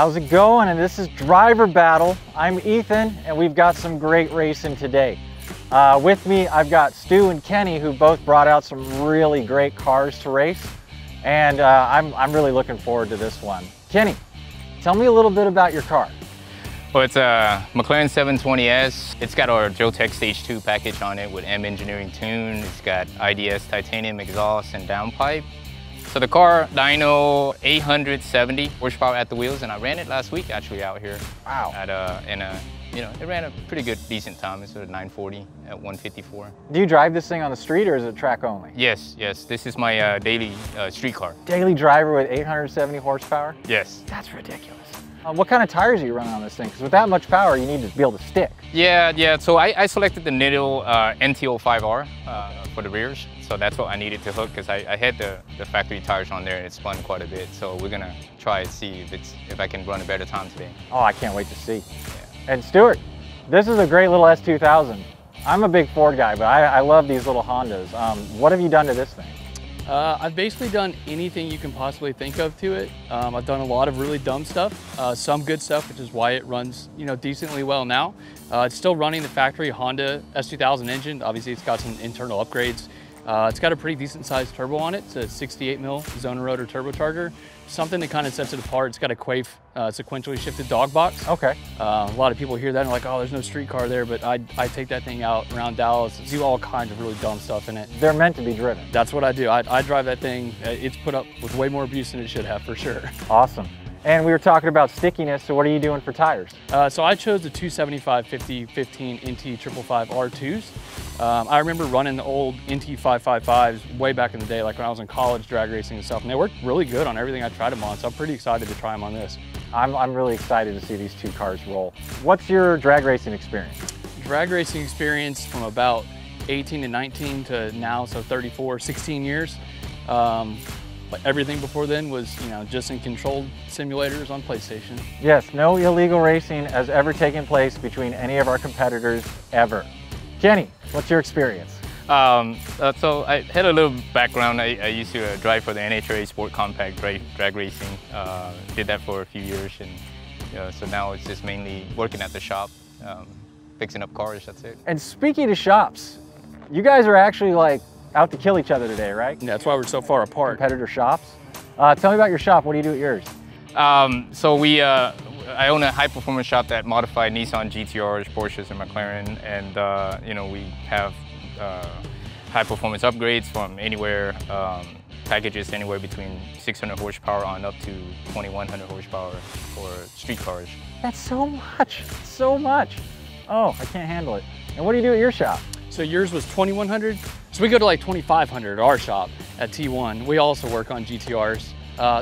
How's it going? And this is Driver Battle. I'm Ethan, and we've got some great racing today. With me, I've got Stu and Kenny, who both brought out some really great cars to race. And I'm really looking forward to this one. Kenny, tell me a little bit about your car. Well, it's a McLaren 720S. It's got our Jotech Stage 2 package on it with M Engineering tune. It's got IDS titanium exhaust and downpipe. So the car, dyno 870 horsepower at the wheels, and I ran it last week actually out here. Wow. It ran a pretty good, decent time. It's at 940 at 154. Do you drive this thing on the street or is it track only? Yes. This is my daily street car. Daily driver with 870 horsepower? Yes. That's ridiculous. What kind of tires are you running on this thing? Because with that much power, you need to be able to stick. Yeah. So I selected the Nitto NT05R for the rears. So that's what I needed to hook, because I had the factory tires on there and it spun quite a bit. So we're gonna try and see if I can run a better time today. Oh, I can't wait to see. Yeah. And Stuart, this is a great little S2000. I'm a big Ford guy, but I love these little Hondas. What have you done to this thing? I've basically done anything you can possibly think of to it. I've done a lot of really dumb stuff, some good stuff, which is why it runs, decently well now. It's still running the factory Honda S2000 engine. Obviously, it's got some internal upgrades. It's got a pretty decent sized turbo on it. It's a 68 mil zone rotor turbocharger. Something that kind of sets it apart. It's got a Quaife sequentially shifted dog box. Okay. A lot of people hear that and are like, oh, there's no street car there, but I take that thing out around Dallas, do all kinds of really dumb stuff in it. They're meant to be driven. That's what I do. I drive that thing. It's put up with way more abuse than it should have, for sure. Awesome. And we were talking about stickiness, so what are you doing for tires? So I chose the 275/50/15 NT 555 R2s. I remember running the old NT 555s way back in the day, like when I was in college drag racing and stuff, and they worked really good on everything I tried them on, so I'm pretty excited to try them on this. I'm really excited to see these two cars roll. What's your drag racing experience? Drag racing experience from about 18 to 19 to now, so 34, 16 years. But everything before then was, just in controlled simulators on PlayStation. Yes, no illegal racing has ever taken place between any of our competitors, ever. Kenny, what's your experience? So I had a little background. I used to drive for the NHRA Sport Compact drag racing. Did that for a few years, and so now it's just mainly working at the shop, fixing up cars, that's it. And speaking of shops, you guys are actually like out to kill each other today, right? Yeah, that's why we're so far apart. Competitor shops. Tell me about your shop. What do you do at yours? So I own a high-performance shop that modified Nissan GTRs, Porsches, and McLaren, and we have high-performance upgrades from anywhere, packages anywhere between 600 horsepower on up to 2100 horsepower for street cars. That's so much, so much. Oh, I can't handle it. And what do you do at your shop? So yours was 2100. So we go to like 2500 at our shop at T1. We also work on GTRs.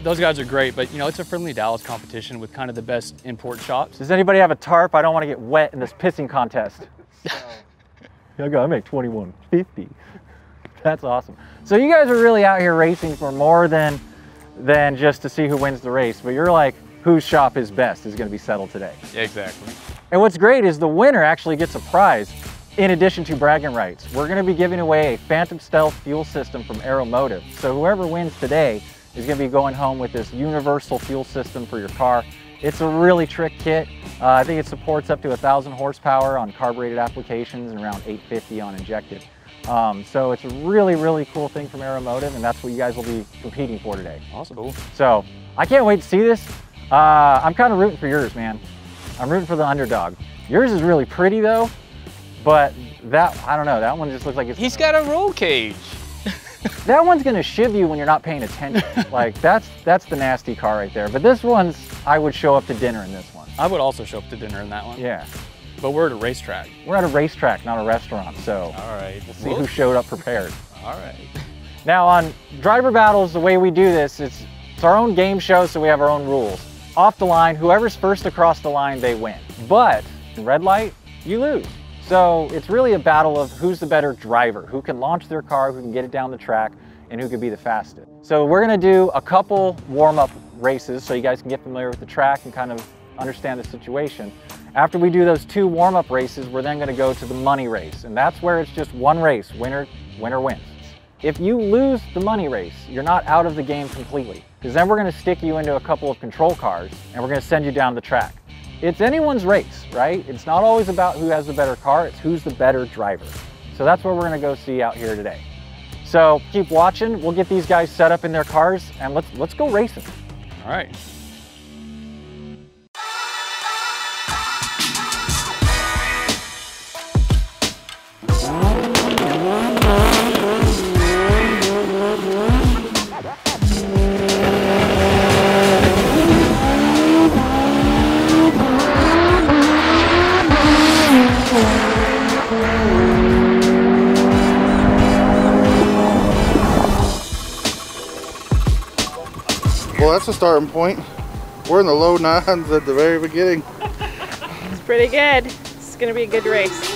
Those guys are great, but it's a friendly Dallas competition with kind of the best import shops. Does anybody have a tarp? I don't want to get wet in this pissing contest. I make 2150. That's awesome. So you guys are really out here racing for more than just to see who wins the race, but you're like, whose shop is best is going to be settled today. Exactly. And what's great is the winner actually gets a prize. In addition to bragging rights, we're going to be giving away a Phantom Stealth fuel system from Aeromotive. So whoever wins today is going to be going home with this universal fuel system for your car. It's a really trick kit. I think it supports up to 1,000 horsepower on carbureted applications and around 850 on injected. So it's a really, really cool thing from Aeromotive, and that's what you guys will be competing for today. Awesome. Cool. So I can't wait to see this. I'm kind of rooting for yours, man. I'm rooting for the underdog. Yours is really pretty though. But I don't know, that one just looks like it's... He's got a roll cage. That one's gonna shiv you when you're not paying attention. Like, that's the nasty car right there. But this one's, I would show up to dinner in this one. I would also show up to dinner in that one. Yeah. But we're at a racetrack. We're at a racetrack, not a restaurant, so... All right. We'll see who showed up prepared. All right. Now, on Driver Battles, the way we do this, it's our own game show, so we have our own rules. Off the line, whoever's first across the line, they win. But, in red light, you lose. So it's really a battle of who's the better driver, who can launch their car, who can get it down the track, and who can be the fastest. So we're gonna do a couple warm-up races so you guys can get familiar with the track and kind of understand the situation. After we do those 2 warm-up races, we're then gonna go to the money race. And that's where it's just one race, winner wins. if you lose the money race, you're not out of the game completely, because then we're going to stick you into a couple of control cars and we're going to send you down the track. It's anyone's race, right? It's not always about who has the better car, it's who's the better driver. So that's what we're going to go see out here today. So keep watching, we'll get these guys set up in their cars and let's go racing. All right. Well, that's a starting point. We're in the low 9s at the very beginning. It's pretty good. It's going to be a good race.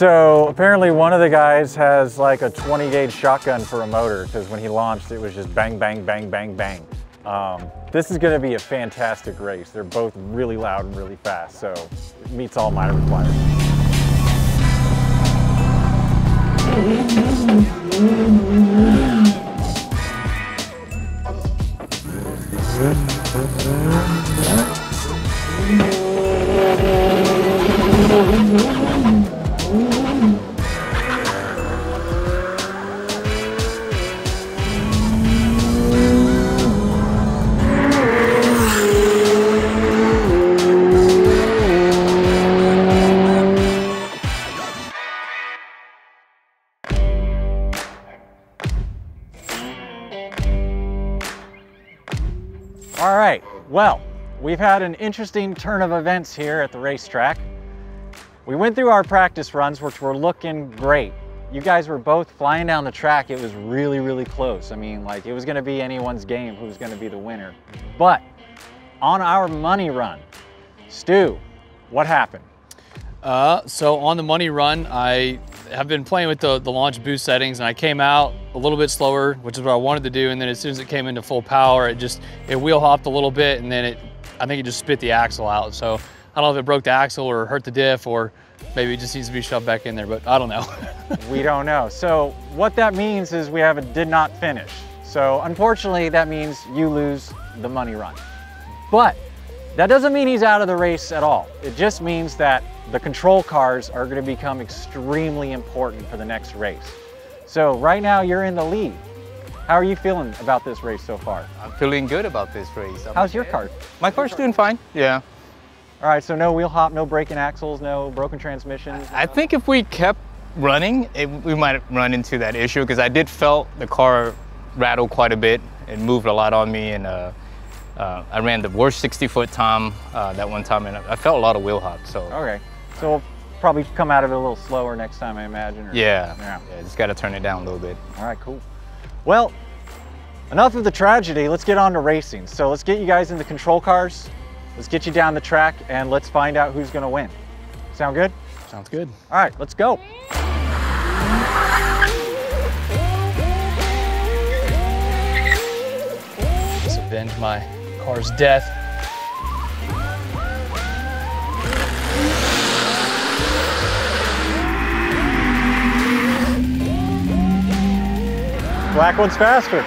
So apparently one of the guys has like a 20 gauge shotgun for a motor, because when he launched it was just bang, bang, bang, bang, bang. This is going to be a fantastic race. They're both really loud and really fast, so it meets all my requirements. All right, well, we've had an interesting turn of events here at the racetrack. We went through our practice runs, which were looking great. You guys were both flying down the track. It was really, really close. I mean, like, it was gonna be anyone's game who's gonna be the winner. But on our money run, Stu, what happened? So on the money run, I have been playing with the launch boost settings, and I came out a little bit slower, which is what I wanted to do. And then as soon as it came into full power, it wheel hopped a little bit, and then I think it just spit the axle out. So I don't know if it broke the axle or hurt the diff, or maybe it just needs to be shoved back in there, but I don't know. We don't know. So what that means is we have a did not finish. So unfortunately, that means you lose the money run. But that doesn't mean he's out of the race at all. It just means that the control cars are going to become extremely important for the next race. So right now you're in the lead. How are you feeling about this race so far? I'm feeling good about this race. How's your car? My car's doing fine, yeah. All right, so no wheel hop, no breaking axles, no broken transmissions? I think if we kept running, we might run into that issue, because I did felt the car rattle quite a bit. It moved a lot on me, and I ran the worst 60-foot time that one time, and I felt a lot of wheel hop. So okay, so we'll probably come out of it a little slower next time, I imagine. Or, yeah, just got to turn it down a little bit. All right, cool. Well, enough of the tragedy. Let's get on to racing. So let's get you guys in the control cars. Let's get you down the track, and let's find out who's going to win. Sound good? Sounds good. All right, let's go. Let's avenge my car's death. Black one's faster.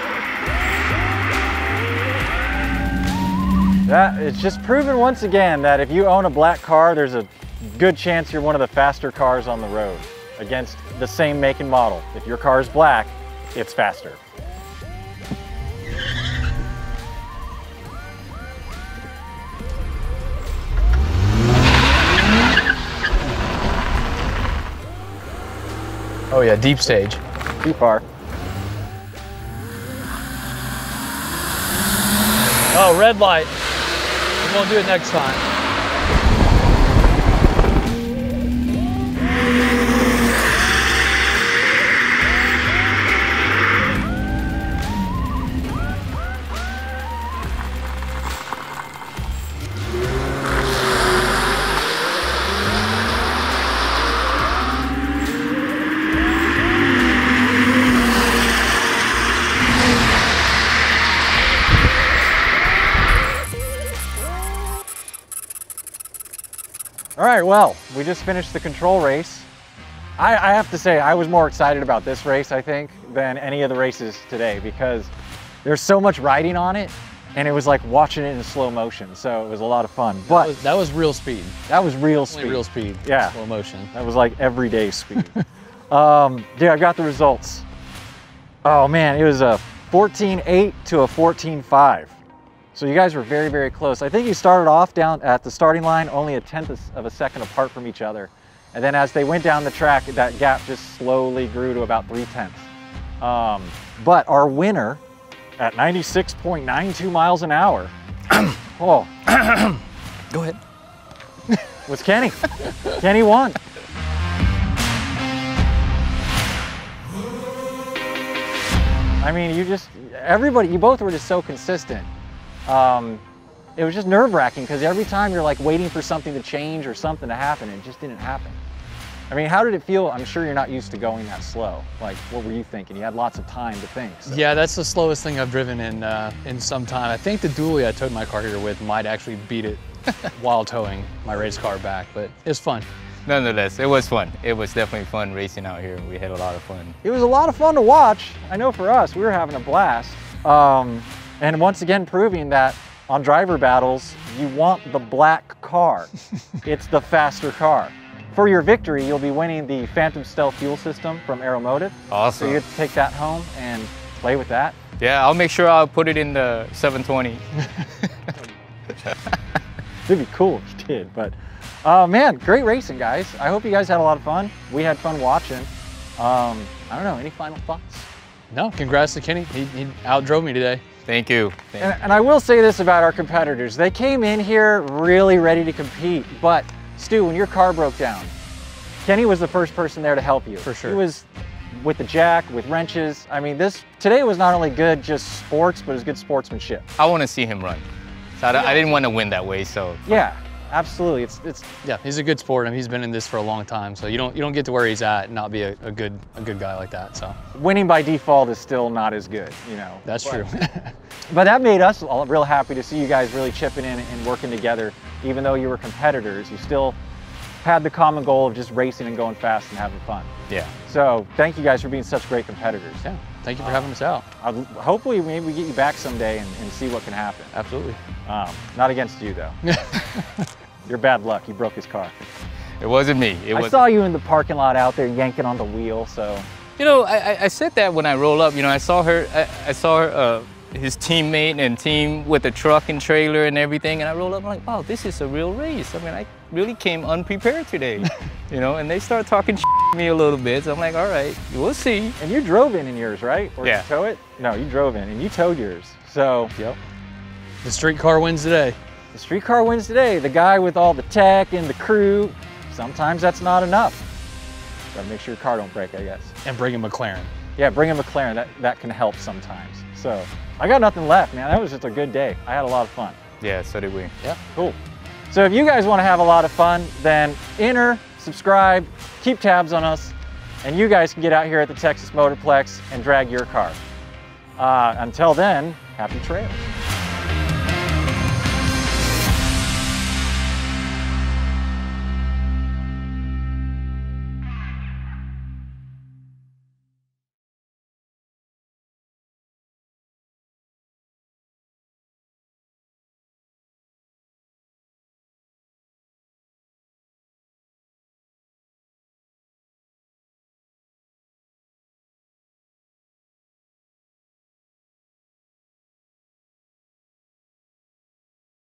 It's just proven once again that if you own a black car, there's a good chance you're one of the faster cars on the road against the same make and model. If your car is black, it's faster. Oh yeah, deep stage. Too far. Oh, red light. We'll do it next time. All right, well, we just finished the control race. I have to say, I was more excited about this race, I think, than any of the races today because there's so much riding on it and it was like watching it in slow motion. So it was a lot of fun. But that was real speed. That was real speed. Real speed. Yeah. Slow motion. That was like everyday speed. Dude, I got the results. Oh man, it was a 14.8 to a 14.5. So you guys were very, very close. I think you started off down at the starting line only a tenth of a second apart from each other. And then as they went down the track, that gap just slowly grew to about 3/10. But our winner at 96.92 miles an hour, oh, Go ahead. was Kenny. Kenny won. I mean, you both were just so consistent. It was just nerve-wracking because every time you're like waiting for something to change or something to happen, it just didn't happen. I mean, how did it feel? I'm sure you're not used to going that slow. Like, what were you thinking? You had lots of time to think. So. Yeah, that's the slowest thing I've driven in some time. I think the dually I towed my car here with might actually beat it while towing my race car back, but it's fun. Nonetheless, it was fun. It was definitely fun racing out here. We had a lot of fun. It was a lot of fun to watch. I know for us, we were having a blast. And once again, proving that on driver battles, you want the black car. It's the faster car. For your victory, you'll be winning the Phantom Fuel System from Aeromotive. Awesome. So you get to take that home and play with that. Yeah, I'll make sure I'll put it in the 720. It'd be cool if you did, but man, great racing, guys. I hope you guys had a lot of fun. We had fun watching. I don't know, any final thoughts? No, congrats to Kenny. He outdrove me today. Thank you. And I will say this about our competitors. They came in here really ready to compete, but Stu, when your car broke down, Kenny was the first person there to help you. For sure. He was with the jack, with wrenches. I mean, today was not only good just sports, but it was good sportsmanship. I want to see him run. So I didn't want to win that way, so. Yeah, absolutely. Yeah, he's a good sport. I mean, he's been in this for a long time, so you don't get to where he's at and not be a good guy like that. So winning by default is still not as good, you know. That's true. But that made us all real happy to see you guys really chipping in and working together. Even though you were competitors, you still had the common goal of just racing and going fast and having fun. Yeah. So thank you guys for being such great competitors. Yeah, thank you for having us out. Hopefully maybe we get you back someday and see what can happen. Absolutely. Not against you though. You're bad luck, you broke his car. It wasn't me. I saw you in the parking lot out there yanking on the wheel, so. You know, I said that when I roll up, you know, I saw her, his teammate and team with the truck and trailer and everything, and I rolled up, I'm like, wow, this is a real race. I mean, I really came unprepared today, you know, and they start talking to me a little bit, so I'm like, all right, we'll see. And you drove in yours, right? Or yeah. Did you tow it? No, you drove in and you towed yours, so. Yep. The street car wins today. The street car wins today. The guy with all the tech and the crew, sometimes that's not enough. Gotta make sure your car don't break, I guess. And bring a McLaren. Yeah, bring a McLaren, that can help sometimes. So, I got nothing left, man. That was just a good day. I had a lot of fun. Yeah, so did we. Yeah, cool. So if you guys want to have a lot of fun, then enter, subscribe, keep tabs on us, and you guys can get out here at the Texas Motorplex and drag your car. Until then, happy trails.